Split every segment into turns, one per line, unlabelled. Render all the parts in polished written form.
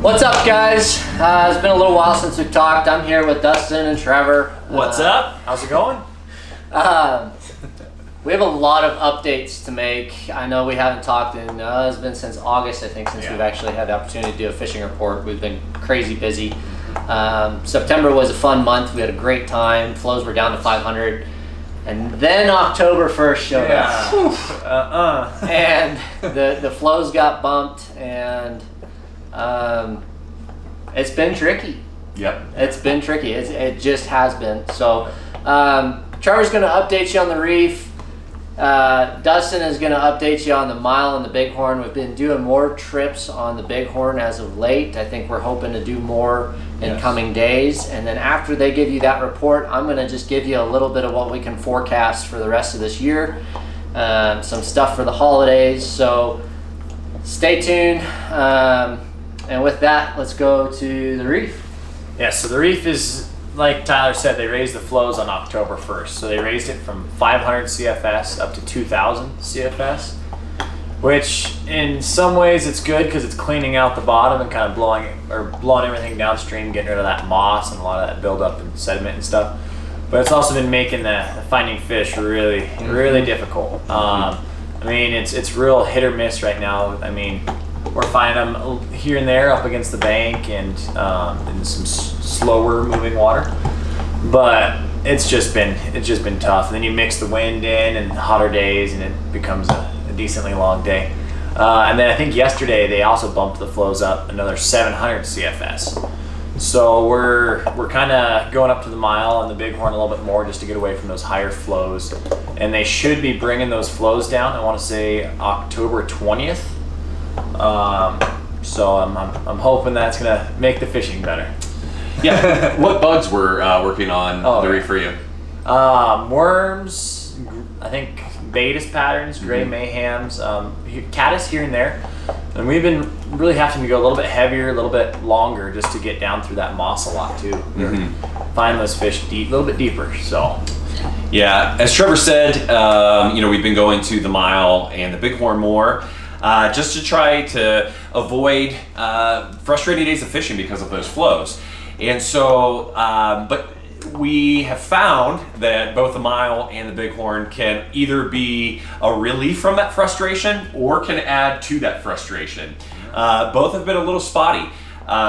What's up, guys? It's been a little while since we've talked. I'm here with Dustin and Trevor.
What's up? How's it going?
We have a lot of updates to make. I know we haven't talked in, it's been since August, I think, since we've actually had the opportunity to do a fishing report. We've been crazy busy. September was a fun month. We had a great time. Flows were down to 500. And then October 1st showed up. And the flows got bumped, and it's been tricky.
Yep.
It's been tricky. It just has been. So Trevor's going to update you on the Reef. Dustin is going to update you on the Mile and the Bighorn. We've been doing more trips on the Bighorn as of late. I think we're hoping to do more in coming days. And then after they give you that report, I'm going to just give you a little bit of what we can forecast for the rest of this year. Some stuff for the holidays. So stay tuned. And with that, let's go to the Reef.
Yeah, so the Reef is, like Tyler said, they raised the flows on October 1st. So they raised it from 500 CFS up to 2,000 CFS, which in some ways it's good because it's cleaning out the bottom and kind of blowing everything downstream, getting rid of that moss and a lot of that buildup and sediment and stuff. But it's also been making the finding fish really, really difficult. I mean, it's real hit or miss right now. I mean, we're finding them here and there up against the bank and in some slower moving water, but it's just been tough. And then you mix the wind in and hotter days, and it becomes a decently long day. And then I think yesterday they also bumped the flows up another 700 CFS. So we're kind of going up to the Mile and the Bighorn a little bit more just to get away from those higher flows. And they should be bringing those flows down, I want to say October 20th. So I'm hoping that's gonna make the fishing better.
Yeah. What bugs were working on the Reef for you?
Worms, I think Baetis patterns, gray mayhems, caddis here and there. And we've been really having to go a little bit heavier, a little bit longer just to get down through that moss a lot too. Find those fish deep, a little bit deeper. So.
Yeah, as Trevor said, we've been going to the Mile and the Bighorn more. Just to try to avoid frustrating days of fishing because of those flows. And so, but we have found that both the Mile and the Bighorn can either be a relief from that frustration or can add to that frustration. Both have been a little spotty.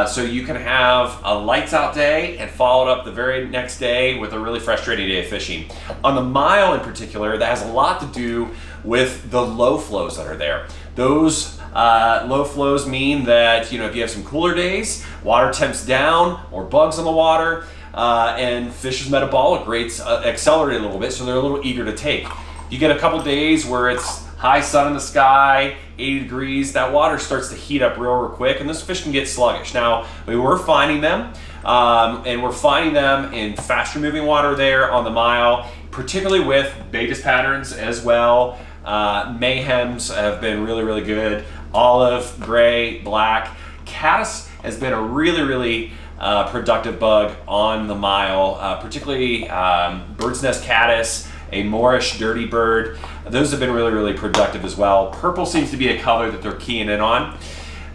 So you can have a lights out day and follow it up the very next day with a really frustrating day of fishing. On the Mile in particular, that has a lot to do with the low flows that are there. Those low flows mean that, if you have some cooler days, water temps down, or bugs on the water, and fish's metabolic rates accelerate a little bit, so they're a little eager to take. You get a couple days where it's high sun in the sky, 80 degrees, that water starts to heat up real quick, and those fish can get sluggish. Now, we were finding them, and we're finding them in faster moving water there on the Mile, particularly with Baetis patterns as well. Mayhems have been really, really good. Olive, gray, black. Caddis has been a really, really productive bug on the Mile, particularly bird's nest caddis, a Moorish dirty bird. Those have been really, really productive as well. Purple seems to be a color that they're keying in on.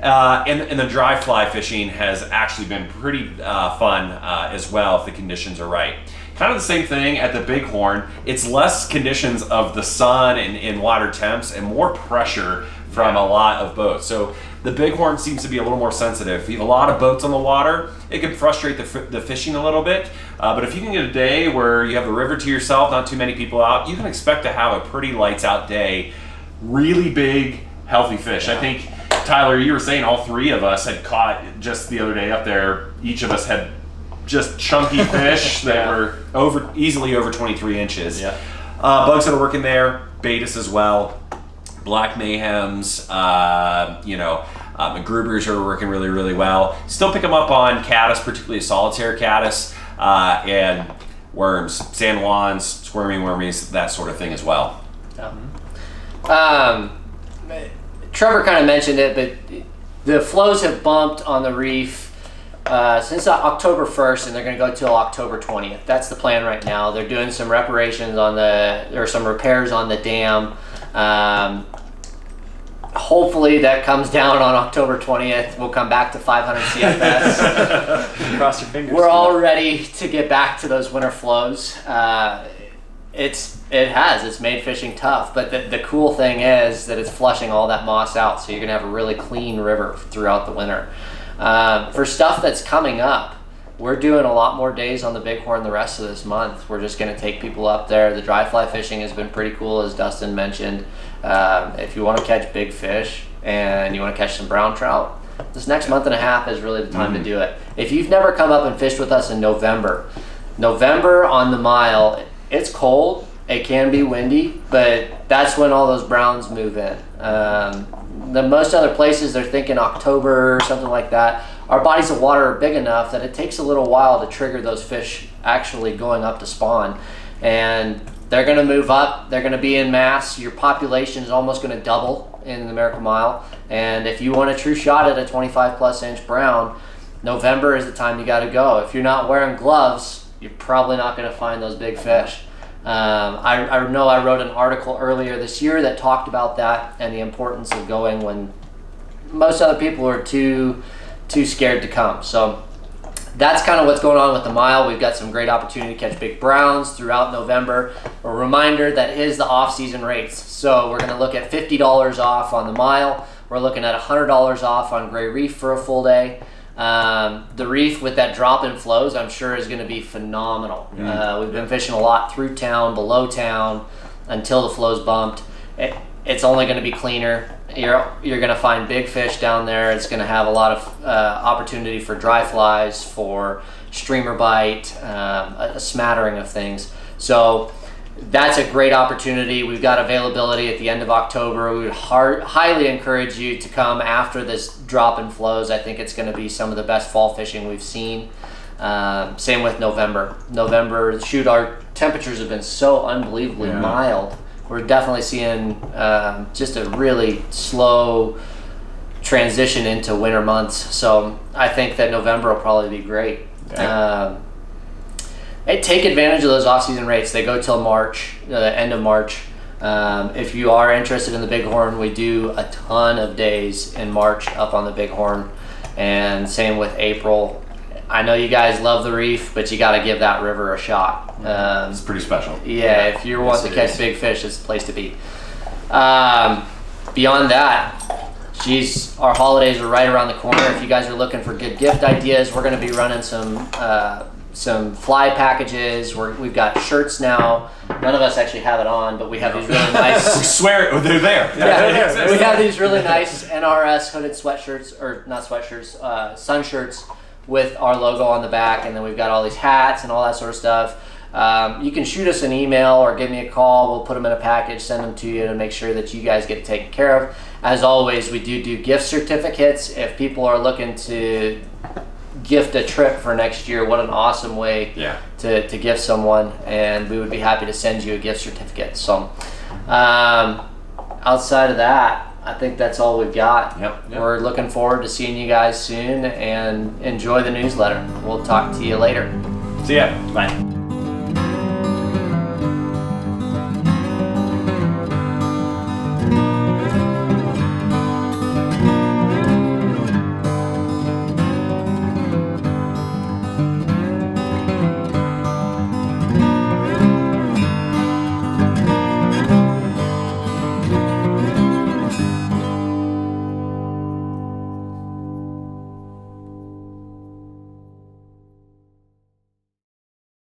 And the dry fly fishing has actually been pretty fun as well if the conditions are right. Kind of the same thing at the Bighorn. It's less conditions of the sun and water temps and more pressure from a lot of boats. So the Bighorn seems to be a little more sensitive. If you have a lot of boats on the water, it can frustrate the fishing a little bit. But if you can get a day where you have the river to yourself, not too many people out, you can expect to have a pretty lights out day. Really big, healthy fish. I think, Tyler, you were saying all three of us had caught just the other day up there. Each of us had just chunky fish that were easily over 23 inches. Bugs that are working there, Baetis as well, black mayhems, Grubers are working really, really well. Still pick them up on caddis, particularly solitaire caddis, and worms, San Juans, squirming wormies, that sort of thing as well.
Trevor kind of mentioned it, but the flows have bumped on the Reef since October 1st, and they're going to go till October 20th. That's the plan right now. They're doing some reparations on some repairs on the dam. hopefully that comes down on October 20th. We'll come back to 500 CFS.
Cross your fingers.
We're all ready to get back to those winter flows. It's made fishing tough, but the cool thing is that it's flushing all that moss out, so you're gonna have a really clean river throughout the winter. For stuff that's coming up, we're doing a lot more days on the Bighorn the rest of this month. We're just gonna take people up there. The dry fly fishing has been pretty cool, as Dustin mentioned. If you want to catch big fish and you want to catch some brown trout, this next month and a half is really the time to do it. If you've never come up and fished with us in November on the mile, it's cold, it can be windy, but that's when all those browns move in. The most other places, they're thinking October or something like that. Our bodies of water are big enough that it takes a little while to trigger those fish actually going up to spawn. And they're gonna move up, they're gonna be in mass. Your population is almost gonna double in the Miracle Mile. And if you want a true shot at a 25+ inch brown, November is the time you gotta go. If you're not wearing gloves, you're probably not gonna find those big fish. I know I wrote an article earlier this year that talked about that and the importance of going when most other people are too scared to come. So that's kind of what's going on with the mile. We've got some great opportunity to catch big browns throughout November. A reminder that is the off-season rates. So we're gonna look at $50 off on the mile. We're looking at $100 off on Gray Reef for a full day. The Reef with that drop in flows, I'm sure is gonna be phenomenal. We've been fishing a lot through town, below town, until the flows bumped. It's only gonna be cleaner. You're gonna find big fish down there. It's gonna have a lot of opportunity for dry flies, for streamer bite, a smattering of things. So that's a great opportunity. We've got availability at the end of October. We would highly encourage you to come after this drop in flows. I think it's gonna be some of the best fall fishing we've seen. Same with November. Shoot, our temperatures have been so unbelievably mild. We're definitely seeing just a really slow transition into winter months. So I think that November will probably be great. Take advantage of those off-season rates. They go till March, the end of March. If you are interested in the Bighorn, we do a ton of days in March up on the Bighorn, and same with April. I know you guys love the Reef, but you got to give that river a shot.
It's pretty special.
Yeah, if you want to catch big fish, it's the place to be. Beyond that, geez, our holidays are right around the corner. If you guys are looking for good gift ideas, we're going to be running some fly packages. We've got shirts now. None of us actually have it on, but we have these really nice.
We swear they're there.
Yeah, we have these really nice NRS hooded sweatshirts, or not sweatshirts, sun shirts with our logo on the back, and then we've got all these hats and all that sort of stuff. You can shoot us an email or give me a call. We'll put them in a package, send them to you to make sure that you guys get taken care of. As always, we do gift certificates. If people are looking to gift a trip for next year, what an awesome way to gift someone, and we would be happy to send you a gift certificate. So outside of that, I think that's all we've got.
Yep.
We're looking forward to seeing you guys soon, and enjoy the newsletter. We'll talk to you later.
See ya. Bye.